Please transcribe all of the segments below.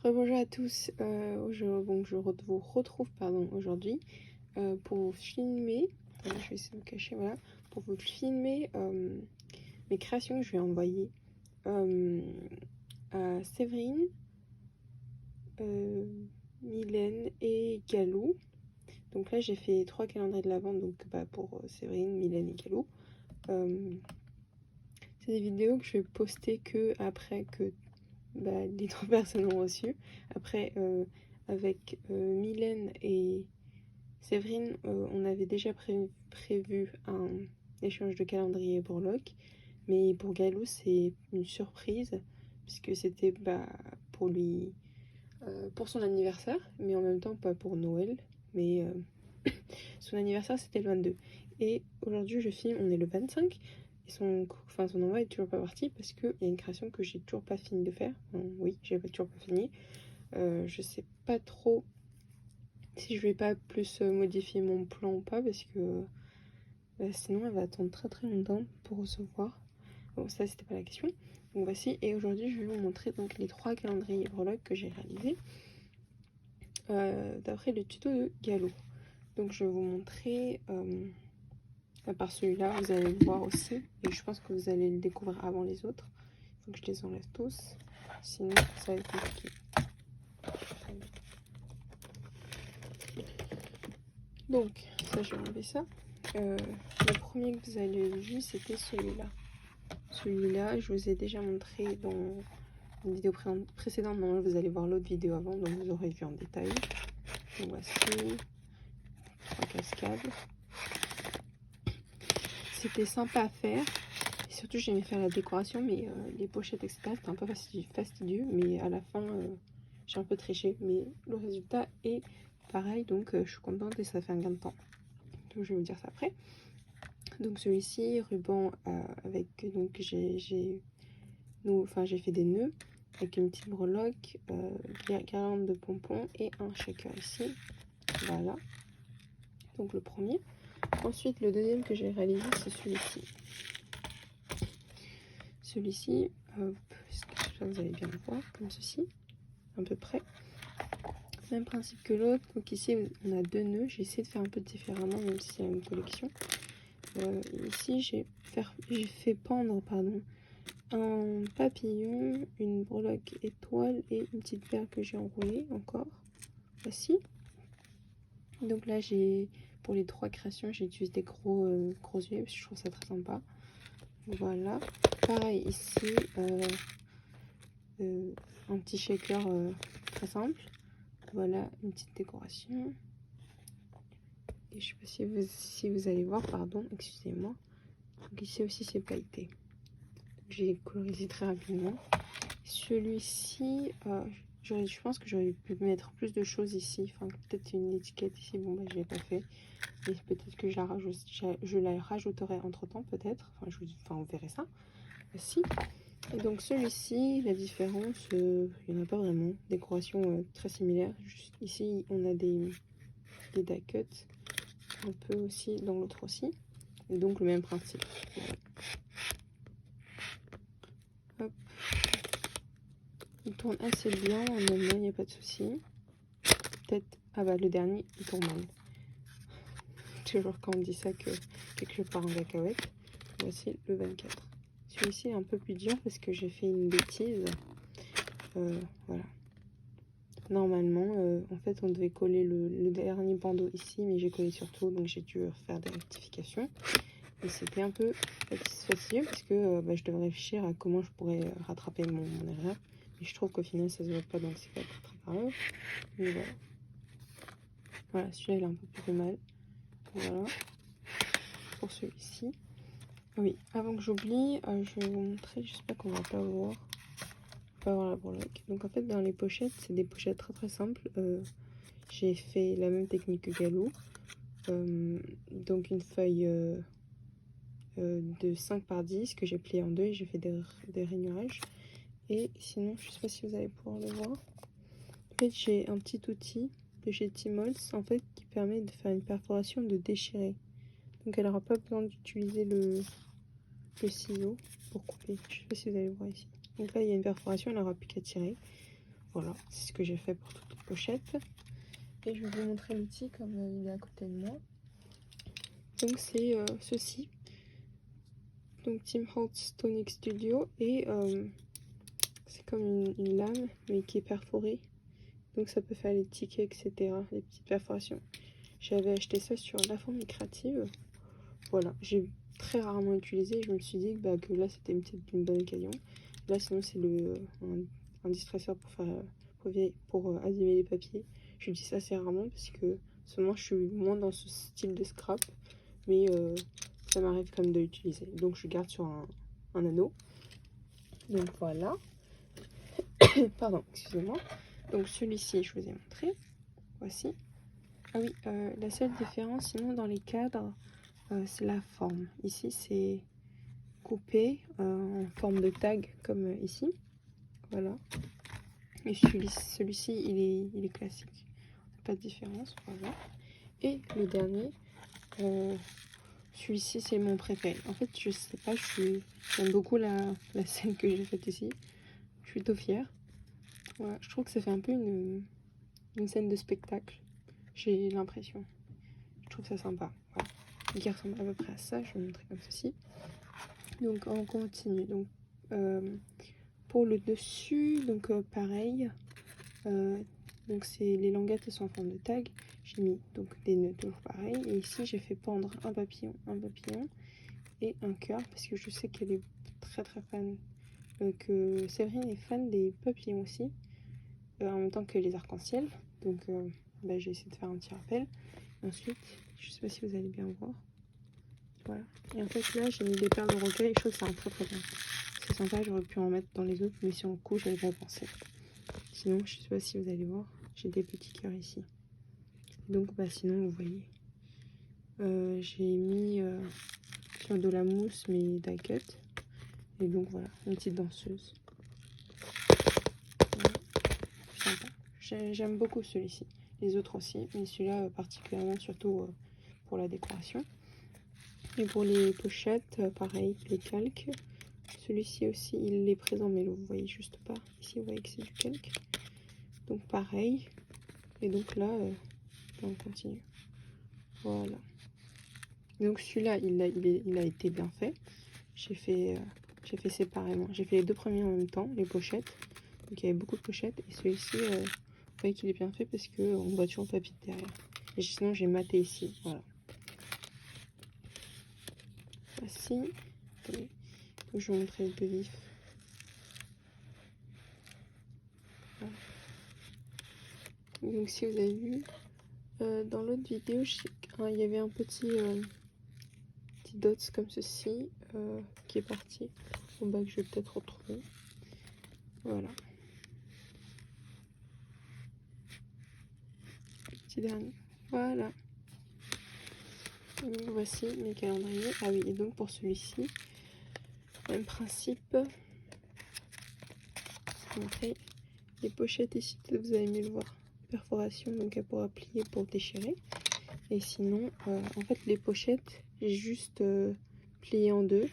Bonjour à tous, je vous retrouve aujourd'hui pour vous filmer, je vais essayer de me cacher, voilà, pour vous filmer mes créations que je vais envoyer à Séverine, Mylène et Galou. Donc là j'ai fait 3 calendriers de l'Avent donc pour Séverine, Mylène et Galou. C'est des vidéos que je vais poster que après que les 3 personnes ont reçu. Après, avec Mylène et Séverine, on avait déjà prévu un échange de calendrier Borlock. Mais pour Galou, c'est une surprise, puisque c'était pour lui, pour son anniversaire, mais en même temps pas pour Noël. Mais son anniversaire, c'était le 22. Et aujourd'hui, je filme, on est le 25. Et son envoi est toujours pas parti parce qu'il y a une création que j'ai toujours pas fini de faire. Oui, j'ai toujours pas fini. Je sais pas trop si je vais pas plus modifier mon plan ou pas parce que sinon elle va attendre très très longtemps pour recevoir. Bon, ça c'était pas la question. Donc voici, et aujourd'hui je vais vous montrer donc les 3 calendriers Brolock que j'ai réalisés d'après le tuto de Gallo. Donc je vais vous montrer. À part celui-là, vous allez le voir aussi. Et je pense que vous allez le découvrir avant les autres. Il faut que je les enlève tous. Sinon, ça va être compliqué. Donc, ça, je vais enlever ça. Le premier que vous avez vu, c'était celui-là. Celui-là, je vous ai déjà montré dans une vidéo précédente. Normalement, vous allez voir l'autre vidéo avant, donc vous aurez vu en détail. Donc voici 3 cascades. C'était sympa à faire. Et surtout, j'aimais faire la décoration, mais les pochettes, etc., c'était un peu fastidieux. Mais à la fin, j'ai un peu triché. Mais le résultat est pareil, donc je suis contente et ça fait un gain de temps. Donc, je vais vous dire ça après. Donc celui-ci, ruban avec, donc j'ai fait des nœuds avec une petite breloque, guirlande de pompons et un shaker ici. Voilà. Donc le premier. Ensuite, le deuxième que j'ai réalisé, c'est celui-ci. Celui-ci, vous allez bien le voir, comme ceci, à peu près. Même principe que l'autre. Donc ici, on a 2 nœuds. J'ai essayé de faire un peu différemment, même si c'est la même collection. Ici, j'ai fait pendre, un papillon, une breloque étoile et une petite perle que j'ai enroulée encore. Voici. Donc là, pour les 3 créations, j'ai utilisé des gros yeux parce que je trouve ça très sympa. Voilà. Pareil ici, un petit shaker très simple. Voilà, une petite décoration. Et je sais pas si vous allez voir, pardon, excusez-moi. Donc ici aussi, c'est pailleté. J'ai colorisé très rapidement. Celui-ci, je pense que j'aurais pu mettre plus de choses ici. Enfin, peut-être une étiquette ici. Bon, je l'ai pas fait. Mais peut-être que je la rajouterai entre temps, peut-être. Enfin, on verrait ça. Voici. Et donc, celui-ci, la différence, il n'y en a pas vraiment. Décoration très similaire. Juste ici, on a des die cuts. Un peu aussi dans l'autre aussi. Et donc, le même principe. Hop. Il tourne assez bien, normalement, il n'y a pas de souci. Peut-être, le dernier, il tourne mal. Toujours quand on dit ça que quelque chose part en cacahuète. Voici le 24. Celui-ci est un peu plus dur parce que j'ai fait une bêtise. Voilà. Normalement, en fait, on devait coller le dernier bandeau ici, mais j'ai collé sur tout, donc j'ai dû faire des rectifications. Et c'était un peu fastidieux parce que je devais réfléchir à comment je pourrais rattraper mon erreur. Et je trouve qu'au final, ça se voit pas, donc c'est pas très grave. Mais voilà. Voilà, celui-là, il est un peu plus mal. Voilà. Pour celui-ci. Oui, avant que j'oublie, je vais vous montrer, j'espère qu'on va pas voir. Pas voir la breloque. Donc en fait, dans les pochettes, c'est des pochettes très très simples. J'ai fait la même technique que Galou. Donc une feuille de 5 par 10 que j'ai plié en deux et j'ai fait des rainurages. Et sinon, je sais pas si vous allez pouvoir le voir. En fait, j'ai un petit outil de chez Timols en fait qui permet de faire une perforation de déchirer. Donc elle n'aura pas besoin d'utiliser le ciseau pour couper. Je sais pas si vous allez voir ici. Donc là, il y a une perforation, elle n'aura plus qu'à tirer. voilà, c'est ce que j'ai fait pour toute la pochette. Et je vais vous montrer l'outil comme il est à côté de moi. Donc c'est ceci. Donc Tim Holtz Tonic Studio. Et c'est comme une lame, mais qui est perforée. Donc ça peut faire les tickets, etc. Les petites perforations. J'avais acheté ça sur La Fourmi Créative. Voilà, j'ai très rarement utilisé. Je me suis dit que là c'était peut-être une bonne occasion. Là sinon c'est un distresseur pour faire pour abîmer les papiers. Je dis ça assez rarement parce que seulement je suis moins dans ce style de scrap. Mais ça m'arrive quand même de l'utiliser. Donc je garde sur un anneau. Donc voilà. Pardon, excusez-moi. Donc celui-ci, je vous ai montré. Voici. Ah oui, la seule différence, sinon dans les cadres, c'est la forme. Ici, c'est coupé en forme de tag, comme ici. Voilà. Et celui-ci, il est classique. Pas de différence, voilà. Et le dernier, celui-ci, c'est mon préféré. En fait, je sais pas, j'aime beaucoup la scène que j'ai faite ici. Je suis plutôt fière. Voilà, je trouve que ça fait un peu une scène de spectacle. J'ai l'impression. Je trouve ça sympa. Voilà. Qui ressemble à peu près à ça. Je vais vous montrer comme ceci. Donc, on continue. Donc, pour le dessus, donc pareil. Donc, les languettes sont en forme de tag. J'ai mis donc des nœuds toujours pareil. Et ici, j'ai fait pendre un papillon et un cœur parce que je sais qu'elle est très fan. Que Séverine est fan des papillons aussi, en même temps que les arcs-en-ciel. Donc, j'ai essayé de faire un petit rappel. Ensuite, je sais pas si vous allez bien voir. Voilà. Et en fait, là, j'ai mis des perles de rocaille et je trouve que ça rend très bien. C'est sympa, j'aurais pu en mettre dans les autres, mais sur le coup, j'avais pas pensé. Sinon, je sais pas si vous allez voir, j'ai des petits cœurs ici. Donc, sinon, vous voyez. J'ai mis sur de la mousse, mais die cut. Et donc, voilà, une petite danseuse. Voilà. Sympa. J'aime beaucoup celui-ci. Les autres aussi, mais celui-là particulièrement, surtout pour la décoration. Et pour les pochettes, pareil, les calques. Celui-ci aussi, il est présent, mais vous voyez juste pas. Ici, vous voyez que c'est du calque. Donc pareil. Et donc là, on continue. Voilà. Donc celui-là, il a été bien fait. J'ai fait séparément. J'ai fait les deux premiers en même temps, les pochettes. Donc il y avait beaucoup de pochettes. Et celui-ci, vous voyez qu'il est bien fait parce qu'on voit toujours le papier derrière. Et sinon, j'ai maté ici. Voilà. Voici. Attendez. Je vais vous montrer le plus vif. Voilà. Donc si vous avez vu, dans l'autre vidéo, il y avait un petit dots comme ceci qui est parti. Bon, que je vais peut-être retrouver. Voilà. Petit dernier. Voilà. Donc, voici mes calendriers. Ah oui, et donc pour celui-ci, même principe. Montrer les pochettes ici, vous avez mieux le voir. Perforation, donc elle pourra plier pour déchirer. Et sinon, en fait, les pochettes, j'ai juste plié en deux.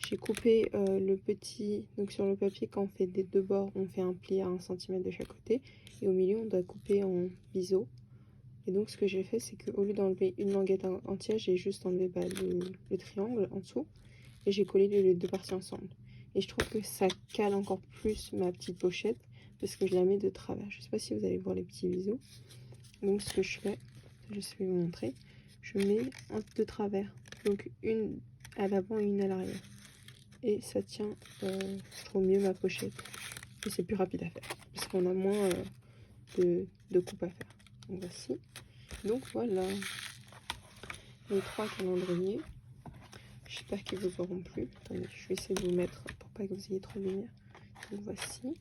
J'ai coupé le petit, donc sur le papier, quand on fait des deux bords, on fait un pli à 1 cm de chaque côté. Et au milieu, on doit couper en biseau. Et donc, ce que j'ai fait, c'est qu'au lieu d'enlever une languette entière, j'ai juste enlevé le triangle en dessous. Et j'ai collé les deux parties ensemble. Et je trouve que ça cale encore plus ma petite pochette parce que je la mets de travers. Je sais pas si vous allez voir les petits biseaux. Donc, ce que je fais, je vais vous montrer. Je mets un de travers. Donc, une à l'avant et une à l'arrière. Et ça tient, je trouve, mieux ma pochette. Et c'est plus rapide à faire. Parce qu'on a moins de coupe à faire. Donc, voici. Donc, voilà. Les 3 calendriers. J'espère qu'ils vous auront plu. Attendez, je vais essayer de vous mettre pour pas que vous ayez trop de lumière. Donc, voici.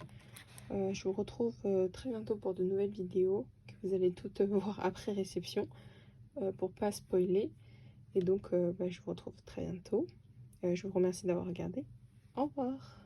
Je vous retrouve très bientôt pour de nouvelles vidéos que vous allez toutes voir après réception pour pas spoiler. Et donc, je vous retrouve très bientôt. Je vous remercie d'avoir regardé. Au revoir.